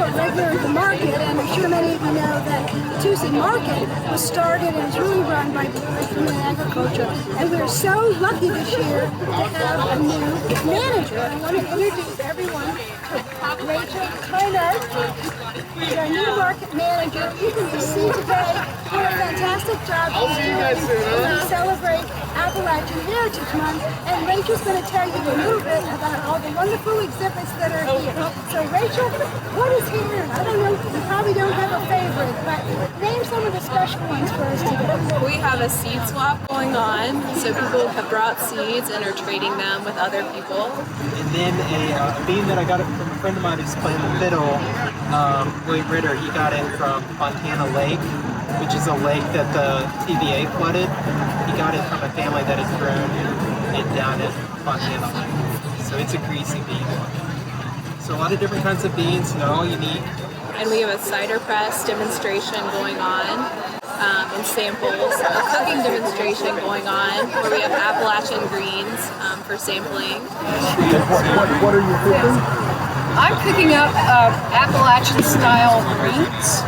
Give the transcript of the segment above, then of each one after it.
a regular at the market, and I'm sure many of you know that the Tuesday market was started and is really run by Boone Agriculture. And we're so lucky this year to have a new manager. I want to introduce everyone to Rachel Tyner, who's our new market manager. You can see today what a fantastic job she's doing as we celebrate Appalachian Heritage Month. And Rachel's going to tell you a little bit about all the wonderful exhibits that are here. So Rachel, what is here? I don't know, you probably don't have a favorite, but name some of the special ones for us today. We have a seed swap going on, so people have brought seeds and are trading them with other people. And then a bean that I got it from a friend of mine who's playing the fiddle, William Ritter. He got it from Fontana Lake, which is a lake that the TVA flooded. He got it from a family that has grown it down at Fontana Lake. So it's a greasy bean. So a lot of different kinds of beans, and they're all unique. And we have a cider press demonstration going on, and samples, a cooking demonstration going on, where we have Appalachian greens for sampling. What are you cooking? I'm cooking up Appalachian style greens.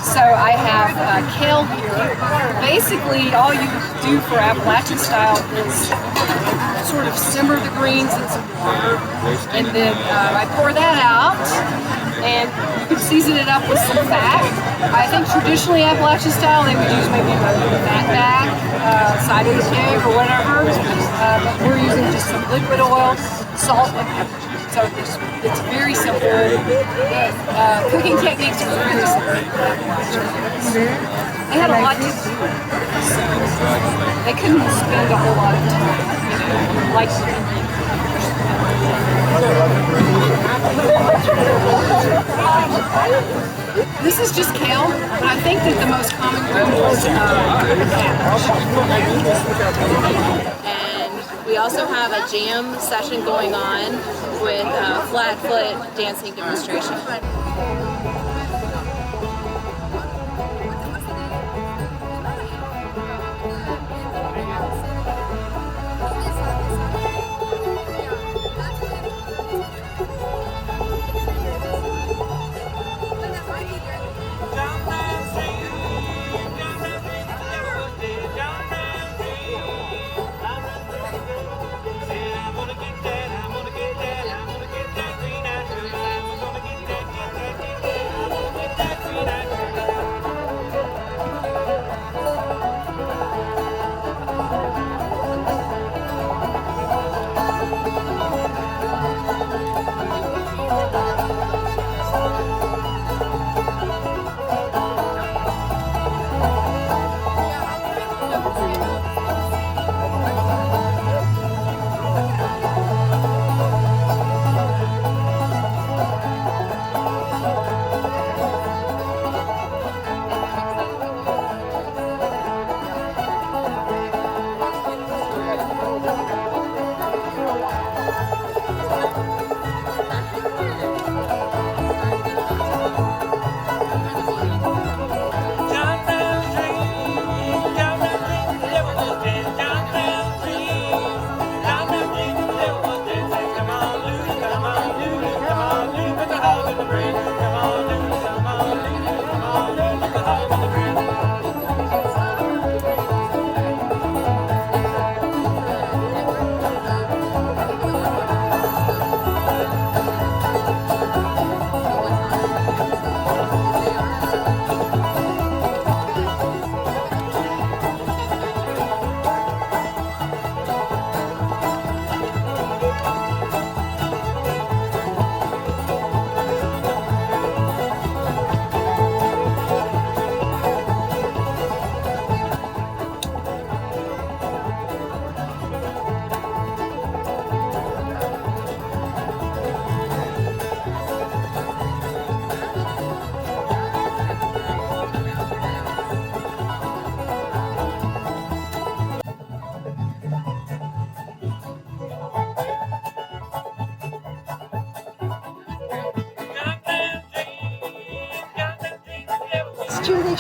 So I have kale here. Basically, all you do for Appalachian style is sort of simmer the greens in some water, and then I pour that out, and you can season it up with some fat. I think traditionally Appalachian style they would use maybe a fat back, side of the pig or whatever, but we're using just some liquid oil, salt, and pepper. So it's very simple. Cooking techniques are very simple. They had a lot to do, so they couldn't spend a whole lot of time, like this is just kale, but I think that the most common green is cabbage. And we also have a jam session going on with a flat-foot dancing demonstration.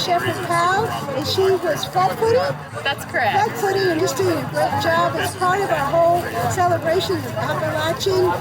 shepherd cow, and she was flat-footed. That's correct. Flat-footed and just doing a great job. It's part of our whole celebration of Appalachian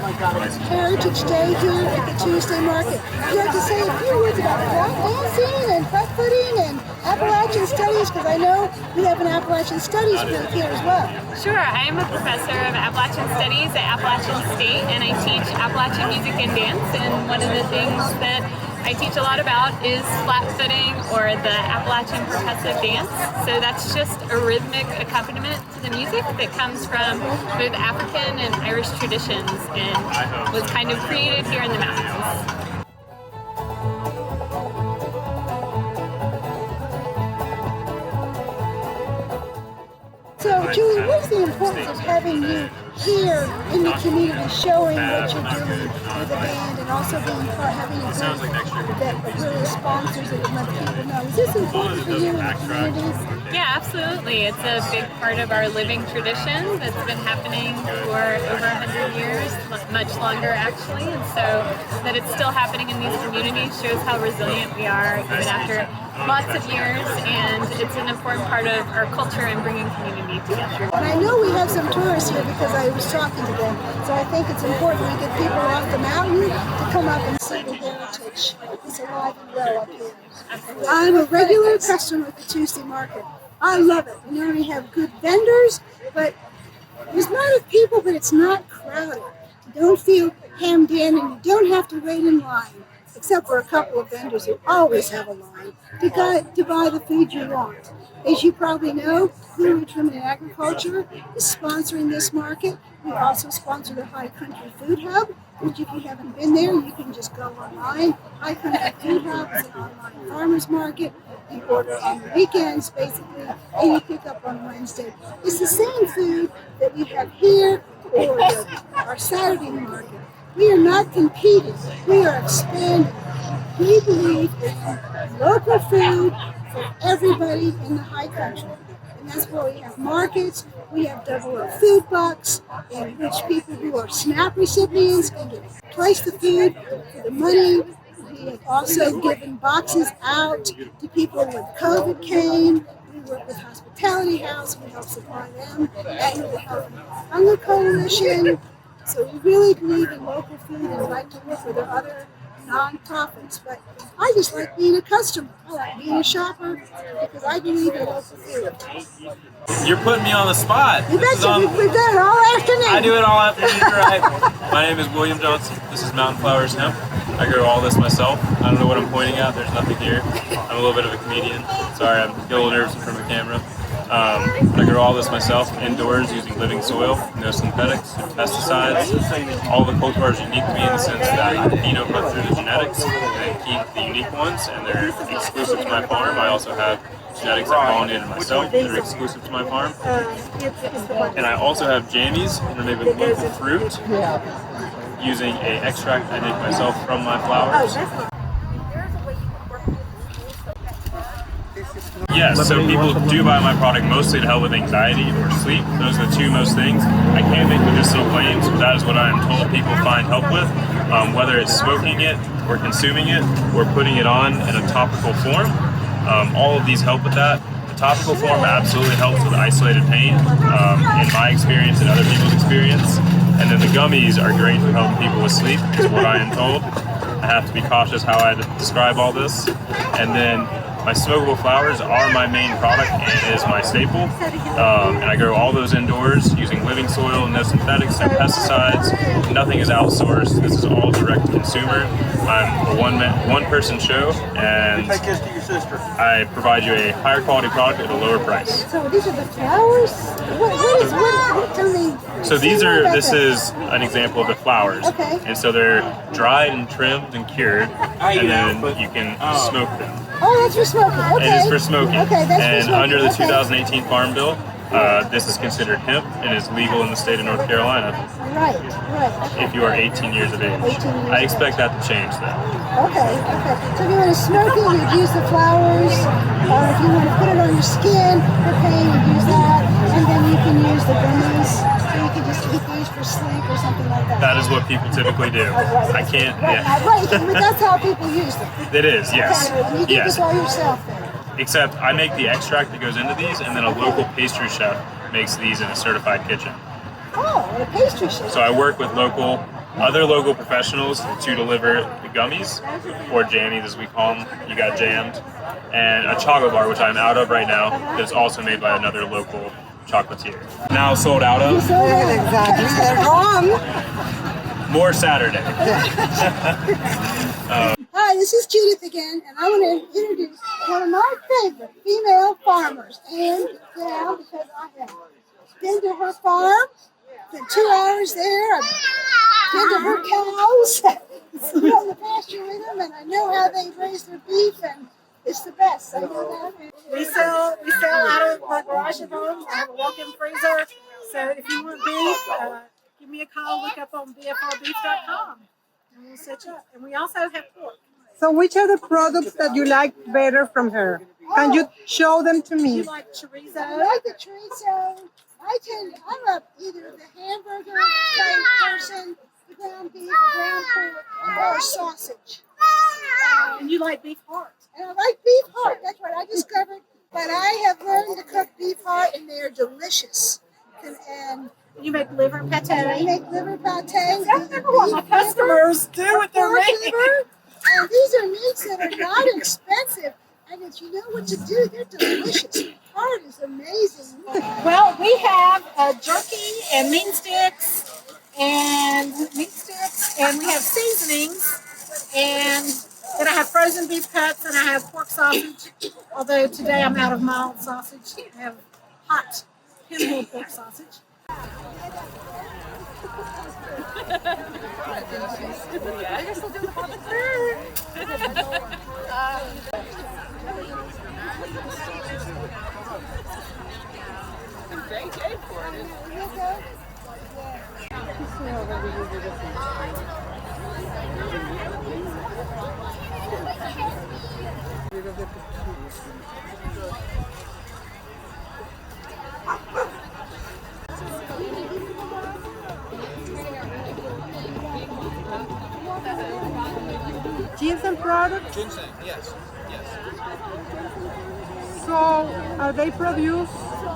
Heritage Day here at the Tuesday Market. Would you like to say a few words about flat dancing and flat-footing and Appalachian Studies? Because I know we have an Appalachian Studies group here as well. Sure, I am a professor of Appalachian Studies at Appalachian State, and I teach Appalachian music and dance, and one of the things that I teach a lot about is flat footing, or the Appalachian percussive dance. So that's just a rhythmic accompaniment to the music that comes from both African and Irish traditions and was kind of created here in the mountains. So, Julie, what's the importance of having you here in the community, showing what you're doing with the band, and also being part, having a group that really sponsors it and let people know? Is this important for you in the community? Yeah, absolutely. It's a big part of our living tradition that's been happening for over 100 years, much longer actually. And so that it's still happening in these communities shows how resilient we are even after lots of years, and it's an important part of our culture and bringing community together. And I know we have some tourists here because I was talking to them, so I think it's important we get people off the mountain to come up and see the heritage. It's alive and well up here. I'm a regular customer at the Tuesday Market. I love it. We not only have good vendors, but there's a lot of people, but it's not crowded. You don't feel hemmed in, and you don't have to wait in line, except for a couple of vendors who always have a line to buy the food you want. As you probably know, Boone and Agriculture is sponsoring this market. We also sponsor the High Country Food Hub, which if you haven't been there, you can just go online. High Country Food Hub is an online farmers market. You order on the weekends, basically, and you pick up on Wednesday. It's the same food that we have here or our Saturday market. We are not competing. We are expanding. We believe in local food for everybody in the high country. And that's why we have markets. We have double our food box, in which people who are SNAP recipients can place the food for the money. We have also given boxes out to people when COVID came. We work with Hospitality House. We help supply them. And with the Health and Hunger Coalition. So we really believe in local food and like to work with our other nonprofits. But I just like being a customer. I like being a shopper because I believe in local food. You're putting me on the spot. You betcha. We've done it all afternoon. I do it all afternoon, you're right. My name is William Johnson. This is Mountain Flowers Hemp. I grow all this myself. I don't know what I'm pointing at. There's nothing here. I'm a little bit of a comedian. Sorry, I'm a little nervous in front of the camera. I grow all this myself indoors using living soil, no synthetics, no pesticides. All the cultivars are unique to me in the sense that I put through the genetics and keep the unique ones, and they're exclusive to my farm. I also have genetics that pollinated myself that are exclusive to my farm. And I also have jammies that are made with local fruit using an extract I make myself from my flowers. Yes, so people do buy my product mostly to help with anxiety or sleep. Those are the two most things. I can't make medicinal claims, but that is what I am told people find help with. Whether it's smoking it or consuming it or putting it on in a topical form, all of these help with that. The topical form absolutely helps with isolated pain, in my experience and other people's experience. And then the gummies are great for helping people with sleep, is what I am told. I have to be cautious how I describe all this. And then my smokable flowers are my main product and is my staple. And I grow all those indoors using living soil, no synthetics, no pesticides. Nothing is outsourced. This is all direct to consumer. I'm a one-person show, and I provide you a higher quality product at a lower price. So these are the flowers? Tell me. So this is an example of the flowers. Okay. And so they're dried and trimmed and cured, and then you can smoke them. Oh, that's for smoking. Okay. It is for smoking. Okay, that's and for smoking. under the Okay. 2018 Farm Bill, this is considered hemp and is legal in the state of North Carolina Right. Okay. if you are 18 years of age. 18 years I expect that to change though. Okay. So if you want to smoke it, you'd use the flowers. Or if you want to put it on your skin for pain, you'd use that. And then you can use the gummies. So you can just eat these for sleep or something like that. That is what people typically do. Right. I can't, Right, yeah. but that's how people use them. It is, yes. Okay, and you get Yes. this all yourself then. except I make the extract that goes into these, and then a local pastry chef makes these in a certified kitchen. Oh, a pastry chef. So I work with other local professionals to deliver the gummies, or jammies as we call them. You got jammed, and a chocolate bar, which I'm out of right now, but it's also made by another local chocolatier. Now sold out of. Exactly. They're gone. More Saturday. Hi, this is Judith again, and I want to introduce one of my favorite female farmers, and now because I have been to her farm, spent 2 hours there. I've been to her cows, been on the pasture with them, and I know how they raise their beef, and it's the best. I know that. We sell out of our garage at home. I have a walk-in freezer. So if you want beef, give me a call. Look up on bfrbeef.com, and we'll set you up. And we also have pork. So which are the products that you like better from her? Can you show them to You me? like chorizo? I like the chorizo. I'm either the hamburger type person, the ground beef, ground pork, or sausage. And you like beef heart? And I like beef heart. That's what I discovered. But I have learned to cook beef heart, and they are delicious. And You make liver I pate? make liver pate. That's never what my customers do with their Pork meat. liver. And these are meats that are not expensive. And if you know what to do, they're delicious. Heart is amazing. Well, we have jerky and meat sticks, and we have seasonings, and then I have frozen beef cuts, and I have pork sausage. Although today I'm out of mild sausage, I have hot pinhole pork sausage. Ginseng products? Ginseng, yes. So are they produced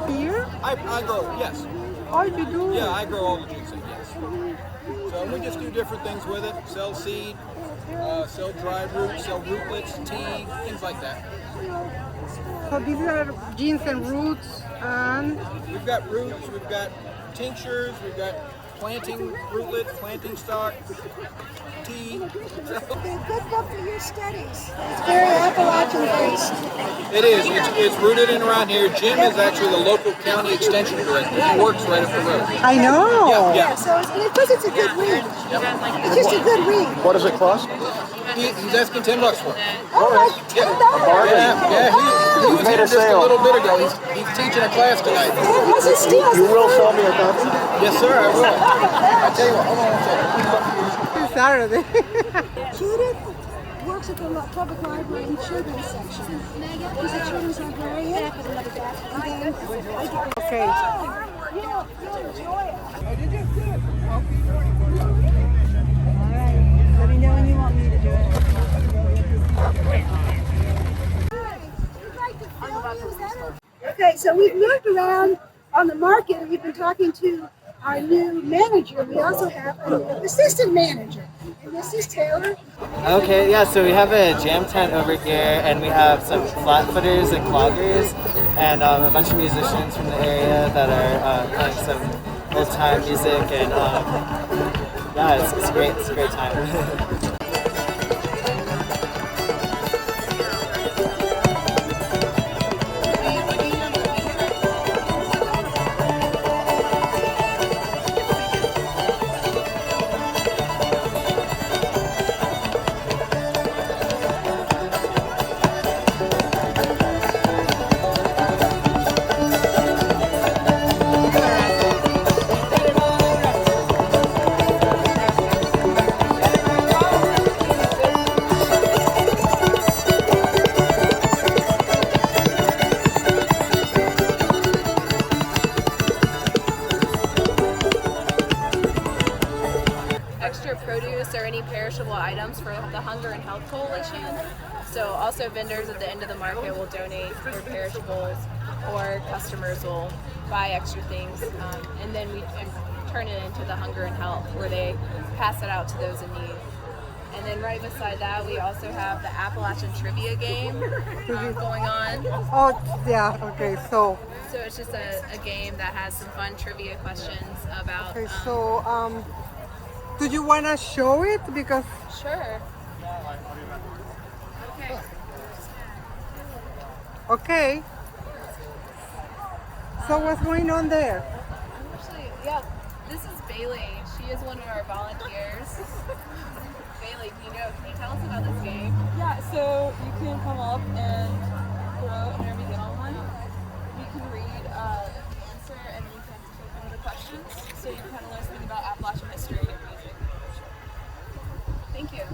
here? I grow, yes. Oh, you do? Yeah, I grow all the ginseng, yes. So we just do different things with it. Sell seed, sell dry roots, sell rootlets, tea, things like that. So these are ginseng roots and We've got roots, we've got tinctures, we've got planting rootlets, planting stock, tea. It's a good book for your studies. It's very Appalachian based. It is. It's rooted in around here. Jim is actually the local county extension director. He works right up the road. I know. Yeah. So because it's a good read. It's just a good read. What does it cost? He's asking $10 for it. Oh my God. Yeah, he was made here a just a sale. little bit ago. He's teaching a class tonight. What's it steal? You will sell me a copy? Yes, sir, I will. I tell you what, hold on one second. Saturday. Judith works at the public library in the children's section. She's a children's librarian. Okay. You'll enjoy it. Let me know when you want me to do it. Okay, so we've moved around on the market, and we've been talking to our new manager. We also have a new assistant manager, and this is Taylor. Okay, yeah, so we have a jam tent over here, and we have some flatfooters and cloggers, and a bunch of musicians from the area that are playing some old-time music, and yeah, it's great. It's a great time. Extra produce or any perishable items for the Hunger and Health Coalition. So also vendors at the end of the market will donate for perishables, or customers will buy extra things, and then we turn it into the Hunger and Health, where they pass it out to those in need. And then right beside that, we also have the Appalachian Trivia game going on. Oh, yeah, okay, so. So it's just a game that has some fun trivia questions about... Okay, so, do you want to show it? Because... Sure. Okay. Okay. So what's going on there? Actually, yeah, this is Bailey. She is one of our volunteers. Bailey, can you tell us about this game? Yeah, so you can come up and quote whenever you get on one. We can read the answer and we can take one of the questions. So you can kind of learn something about Appalachian history and music. Thank you.